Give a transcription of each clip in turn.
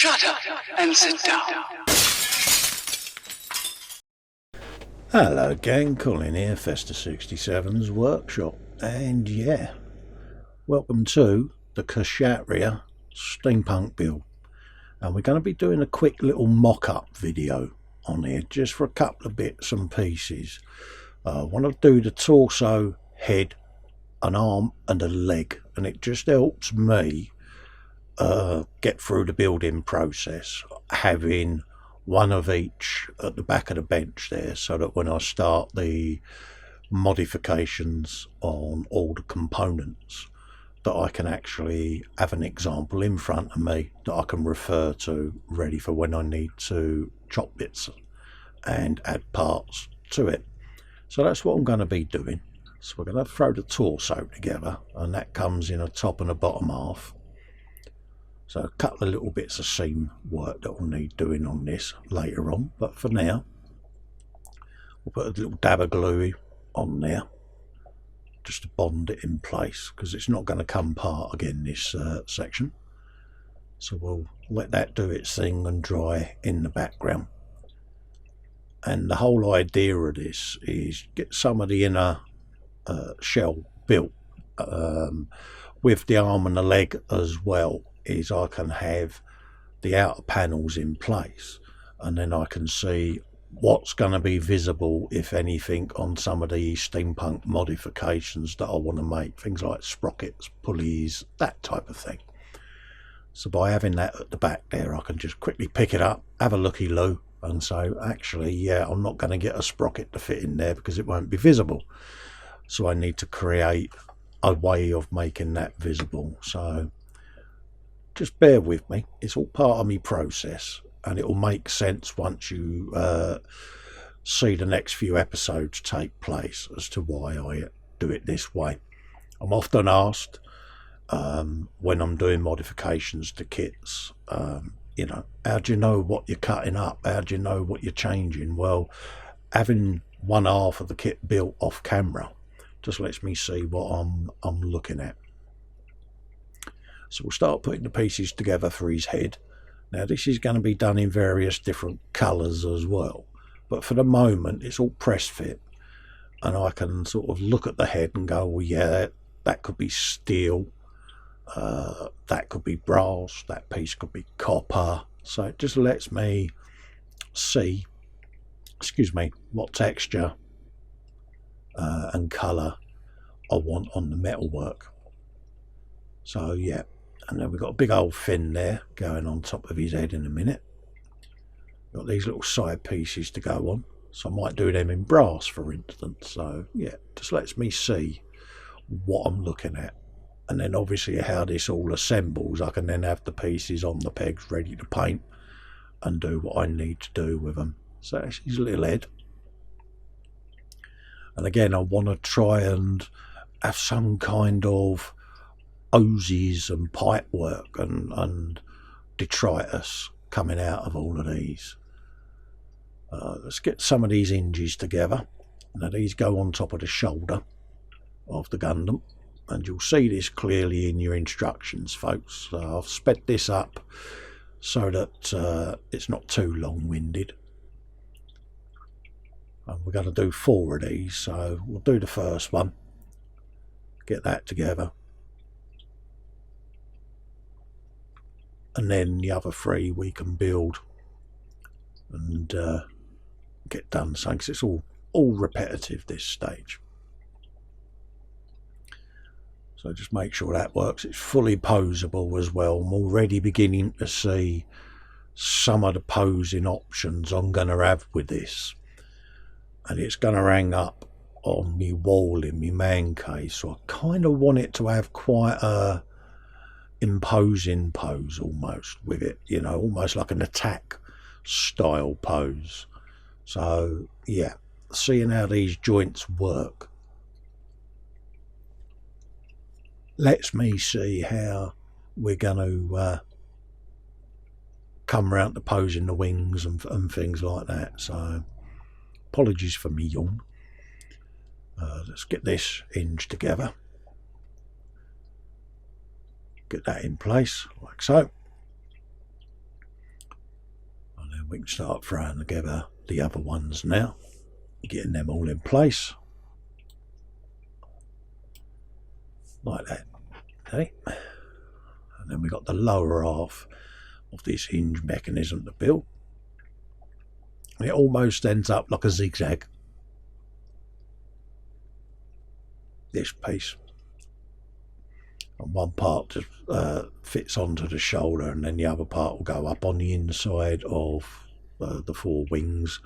Shut up and sit down. Hello gang, Colin here, Festa 67's workshop, and yeah, welcome to the Kshatriya steampunk build. And we're going to be doing a quick little mock-up video on here, just for a couple of bits and pieces. I want to do the torso, head, an arm and a leg, and it just helps me get through the building process, having one of each at the back of the bench there, so that when I start the modifications on all the components, that I can actually have an example in front of me that I can refer to, ready for when I need to chop bits and add parts to it. So that's what I'm going to be doing. So we're going to throw the torso together, and that comes in a top and a bottom half. So a couple of little bits of seam work that we'll need doing on this later on, but for now we'll put a little dab of glue on there just to bond it in place, because it's not going to come apart again, this section. So we'll let that do its thing and dry in the background. And the whole idea of this is get some of the inner shell built with the arm and the leg as well. Is I can have the outer panels in place, and then I can see what's going to be visible, if anything, on some of the steampunk modifications that I want to make, things like sprockets, pulleys, that type of thing. So by having that at the back there, I can just quickly pick it up, have a looky-loo, and say, actually, yeah, I'm not going to get a sprocket to fit in there because it won't be visible. So I need to create a way of making that visible. So just bear with me, it's all part of my process, and it will make sense once you see the next few episodes take place as to why I do it this way. I'm often asked when I'm doing modifications to kits, you know, how do you know what you're cutting up? How do you know what you're changing? Well, having one half of the kit built off camera just lets me see what I'm looking at. So we'll start putting the pieces together for his head. Now this is going to be done in various different colours as well, but for the moment it's all press fit, and I can sort of look at the head and go, well, yeah, that could be steel, that could be brass, that piece could be copper. So it just lets me see, excuse me, what texture and colour I want on the metalwork. So yeah, and then we've got a big old fin there going on top of his head in a minute. Got these little side pieces to go on, so I might do them in brass, for instance. So yeah, just lets me see what I'm looking at, and then obviously how this all assembles, I can then have the pieces on the pegs ready to paint and do what I need to do with them. So that's his little head, and again I want to try and have some kind of hoses and pipe work and detritus coming out of all of these. Let's get some of these hinges together. Now these go on top of the shoulder of the Gundam, and you'll see this clearly in your instructions, folks. I've sped this up so that it's not too long-winded, and we're going to do 4 of these, so we'll do the first one, get that together, and then the other 3 we can build and get done. So because it's all repetitive this stage, so just make sure that works. It's fully posable as well. I'm already beginning to see some of the posing options I'm going to have with this, and it's going to hang up on my wall in my man cave, so I kind of want it to have quite a imposing pose almost with it, you know, almost like an attack style pose. So yeah, seeing how these joints work lets me see how we're going to come around to posing the wings and things like that. So apologies for me yawn. Let's get this hinge together, get that in place like so. And we can start throwing together the other ones now, getting them all in place like that. Okay, and then we got the lower half of this hinge mechanism to build. And it almost ends up like a zigzag, this piece, and one part just fits onto the shoulder, and then the other part will go up on the inside of the four wings,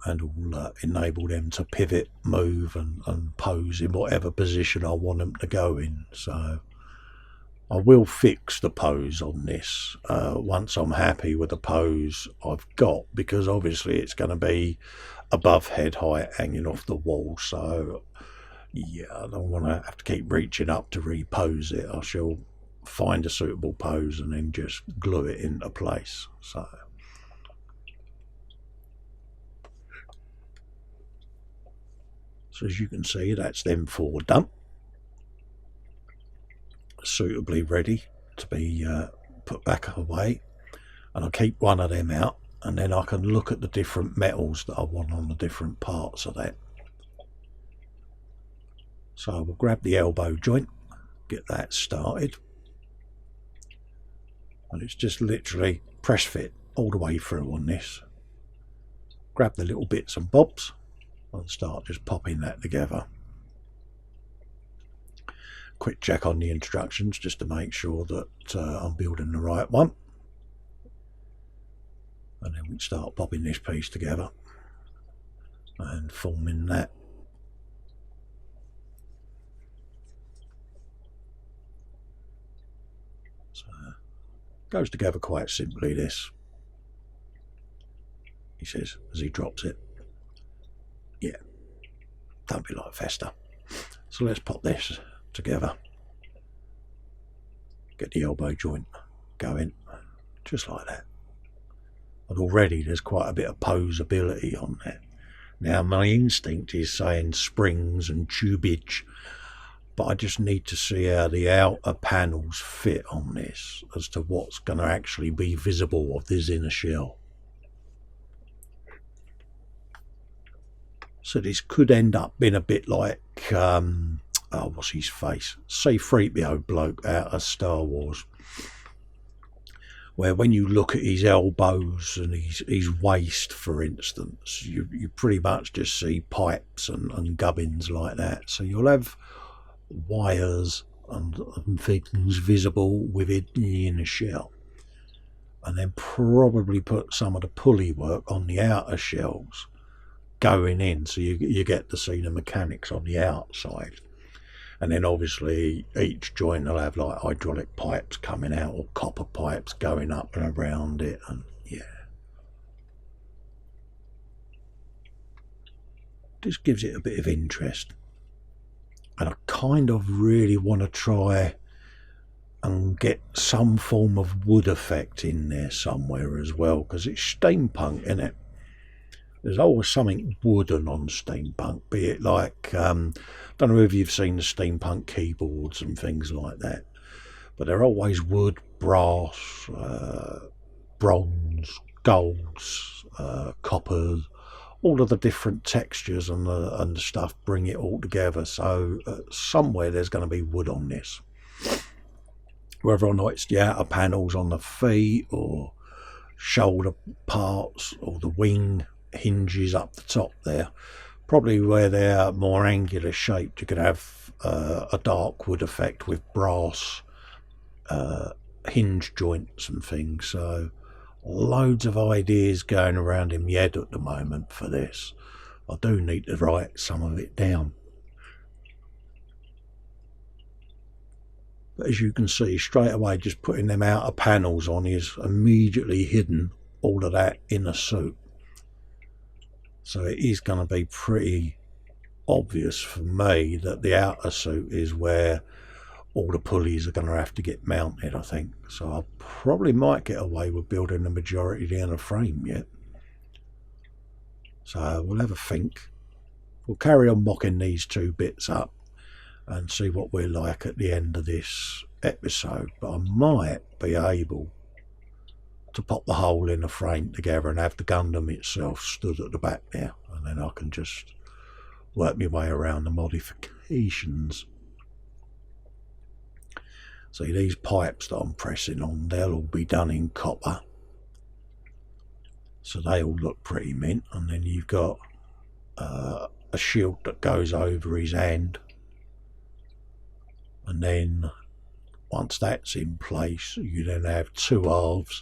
and will enable them to pivot, move and pose in whatever position I want them to go in. So I will fix the pose on this once I'm happy with the pose I've got, because obviously it's going to be above head height hanging off the wall, so yeah, I don't want to have to keep reaching up to repose it. I shall find a suitable pose and then just glue it into place. So as you can see, that's them four done, suitably ready to be put back away. And I'll keep one of them out, and then I can look at the different metals that I want on the different parts of that. So we'll grab the elbow joint, get that started, and it's just literally press fit all the way through on this. Grab the little bits and bobs and start just popping that together. Quick check on the instructions just to make sure that I'm building the right one, and then we start popping this piece together and forming that. So goes together quite simply, this, he says as he drops it. Yeah, don't be like Festa. So let's pop this together, get the elbow joint going just like that. And already there's quite a bit of posability on that. Now my instinct is saying springs and tubage, but I just need to see how the outer panels fit on this as to what's going to actually be visible of this inner shell. So this could end up being a bit like, what's his face? C-3PO bloke out of Star Wars. Where when you look at his elbows and his waist, for instance, you pretty much just see pipes and gubbins like that. So you'll have wires and things visible within the inner shell. And then probably put some of the pulley work on the outer shells going in, so you get to see the mechanics on the outside. And then obviously each joint will have like hydraulic pipes coming out or copper pipes going up and around it, and yeah, just gives it a bit of interest. And I kind of really want to try and get some form of wood effect in there somewhere as well, because it's steampunk, isn't it? There's always something wooden on steampunk, be it like, don't know if you've seen the steampunk keyboards and things like that, but they're always wood, brass, bronze, golds, copper, all of the different textures and the stuff bring it all together. So somewhere there's going to be wood on this. Whether or not it's the outer panels on the feet or shoulder parts or the wing hinges up the top there, probably where they're more angular shaped, you could have a dark wood effect with brass hinge joints and things. So loads of ideas going around in my head at the moment for this. I do need to write some of it down, but as you can see straight away, just putting them outer panels on is immediately hidden all of that inner suit. So it is going to be pretty obvious for me that the outer suit is where all the pulleys are going to have to get mounted, I think. So I probably might get away with building the majority of the inner frame yet. So we'll have a think. We'll carry on mocking these two bits up and see what we're like at the end of this episode. But I might be able to pop the hole in the frame together and have the Gundam itself stood at the back there, and then I can just work my way around the modifications. See, these pipes that I'm pressing on, they'll all be done in copper, so they all look pretty mint. And then you've got a shield that goes over his hand, and then once that's in place, you then have two halves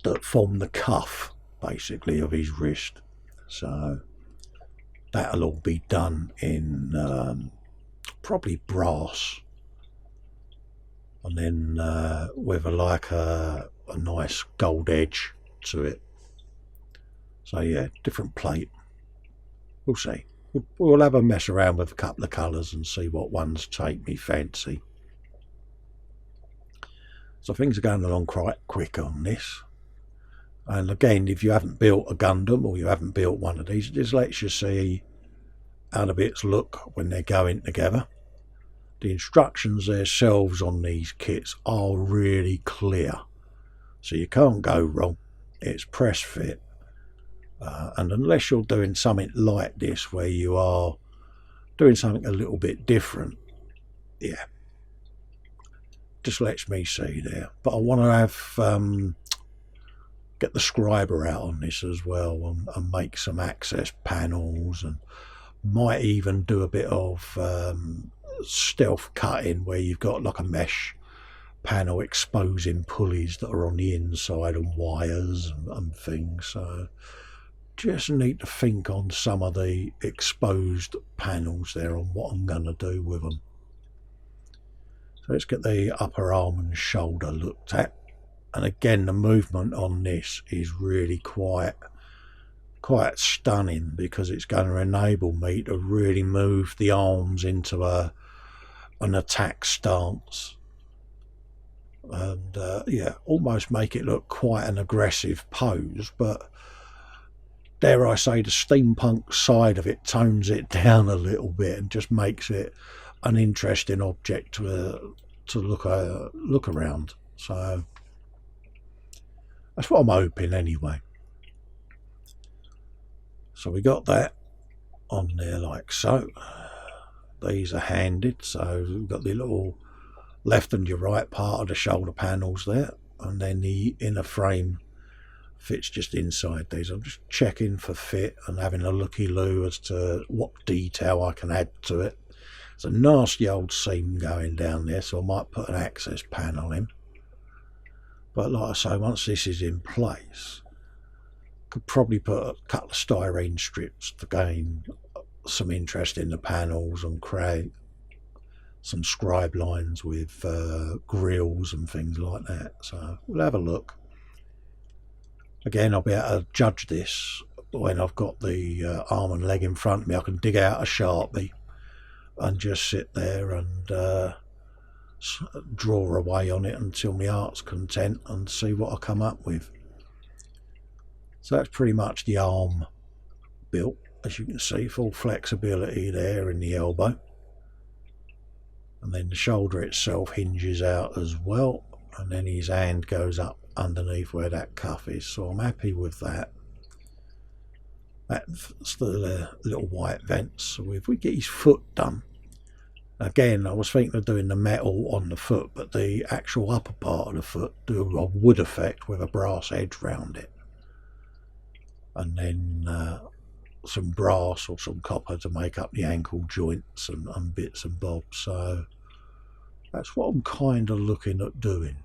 that form the cuff, basically, of his wrist. So that'll all be done in probably brass, and then with a nice gold edge to it. So yeah, different plate. We'll see. We'll have a mess around with a couple of colours and see what ones take me fancy. So things are going along quite quick on this. And again, if you haven't built a Gundam or you haven't built one of these, it just lets you see how the bits look when they're going together. The instructions themselves on these kits are really clear, so you can't go wrong. It's press fit. And unless you're doing something like this where you are doing something a little bit different, yeah, just lets me see there. But I want to have get the scriber out on this as well, and make some access panels, and might even do a bit of stealth cutting where you've got like a mesh panel exposing pulleys that are on the inside and wires and things. So just need to think on some of the exposed panels there on what I'm going to do with them. So let's get the upper arm and shoulder looked at. And again, the movement on this is really quite stunning, because it's going to enable me to really move the arms into an attack stance, and yeah, almost make it look quite an aggressive pose. But dare I say, the steampunk side of it tones it down a little bit and just makes it an interesting object to look around. So that's what I'm hoping anyway. So we got that on there like so. These are handed, so we've got the little left and your right part of the shoulder panels there, and then the inner frame fits just inside these. I'm just checking for fit and having a looky-loo as to what detail I can add to it. It's a nasty old seam going down there, so I might put an access panel in. But like I say, once this is in place, could probably put a couple of styrene strips to gain some interest in the panels and create some scribe lines with grills and things like that. So we'll have a look. Again, I'll be able to judge this when I've got the arm and leg in front of me. I can dig out a Sharpie and just sit there and draw away on it until my heart's content and see what I come up with. So that's pretty much the arm built. As you can see, full flexibility there in the elbow. And then the shoulder itself hinges out as well. And then his hand goes up underneath where that cuff is. So I'm happy with that. That's the little white vents. So if we get his foot done, again, I was thinking of doing the metal on the foot, but the actual upper part of the foot, do a wood effect with a brass edge round it. And then some brass or some copper to make up the ankle joints and bits and bobs. So that's what I'm kind of looking at doing.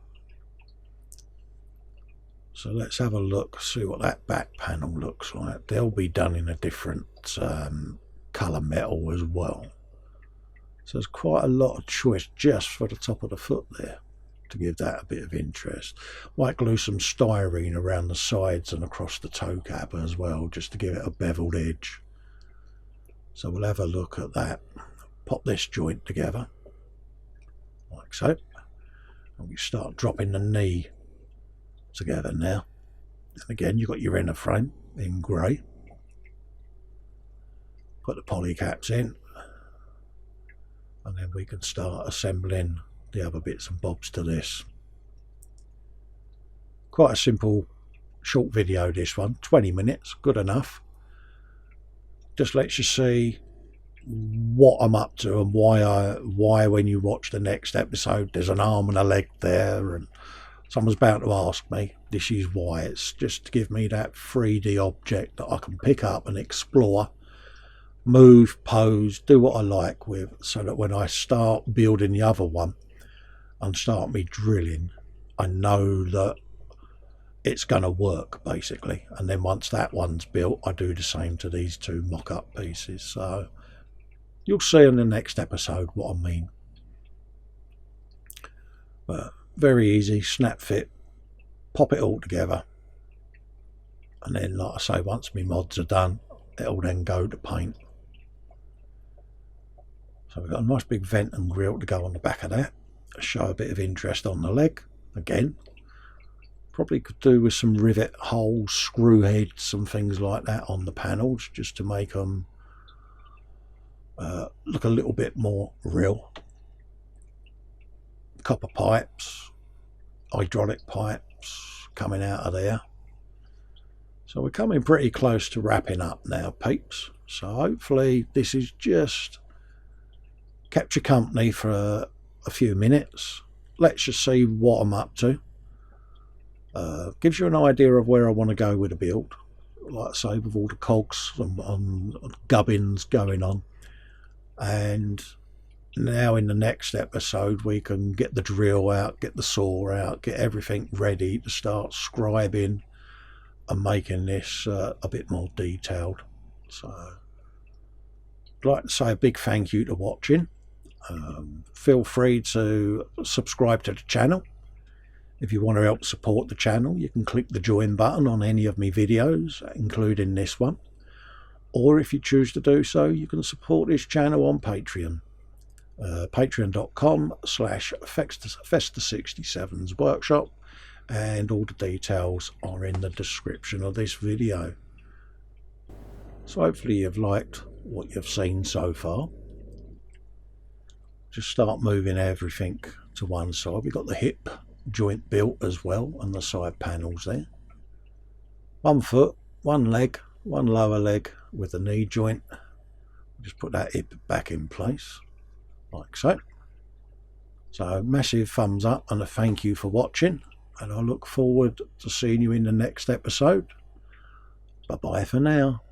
So let's have a look, see what that back panel looks like. They'll be done in a different colour metal as well. So there's quite a lot of choice just for the top of the foot there to give that a bit of interest. Might glue some styrene around the sides and across the toe cap as well, just to give it a beveled edge. So we'll have a look at that. Pop this joint together, like so. And we start dropping the knee together now. And again, you've got your inner frame in grey. Put the poly caps in. And then we can start assembling the other bits and bobs to this. Quite a simple short video, this one, 20 minutes, good enough. Just lets you see what I'm up to and why when you watch the next episode there's an arm and a leg there, and someone's bound to ask me, this is why. It's just to give me that 3D object that I can pick up and explore, move, pose, do what I like with, so that when I start building the other one and start me drilling, I know that it's going to work, basically. And then once that one's built, I do the same to these two mock-up pieces. So you'll see in the next episode what I mean. But very easy, snap fit, pop it all together, and then, like I say, once my mods are done, it'll then go to paint. So we've got a nice big vent and grille to go on the back of that, show a bit of interest on the leg. Again, probably could do with some rivet holes, screw heads, some things like that on the panels, just to make them look a little bit more real. Copper pipes, hydraulic pipes coming out of there. So we're coming pretty close to wrapping up now, peeps. So hopefully this is just kept you company for a few minutes, lets you see what I'm up to, gives you an idea of where I want to go with the build, like I say, with all the cogs and gubbins going on. And now in the next episode we can get the drill out, get the saw out, get everything ready to start scribing and making this a bit more detailed. So I'd like to say a big thank you to watching. Feel free to subscribe to the channel. If you want to help support the channel, you can click the join button on any of my videos, including this one. Or if you choose to do so, you can support this channel on Patreon. Patreon.com/Festa67's workshop, and all the details are in the description of this video. So hopefully you've liked what you've seen so far. Just start moving everything to one side. We've got the hip joint built as well, and the side panels there. 1 foot, 1 leg, 1 lower leg with the knee joint. Just put that hip back in place like so. So massive thumbs up and a thank you for watching, and I look forward to seeing you in the next episode. Bye bye for now.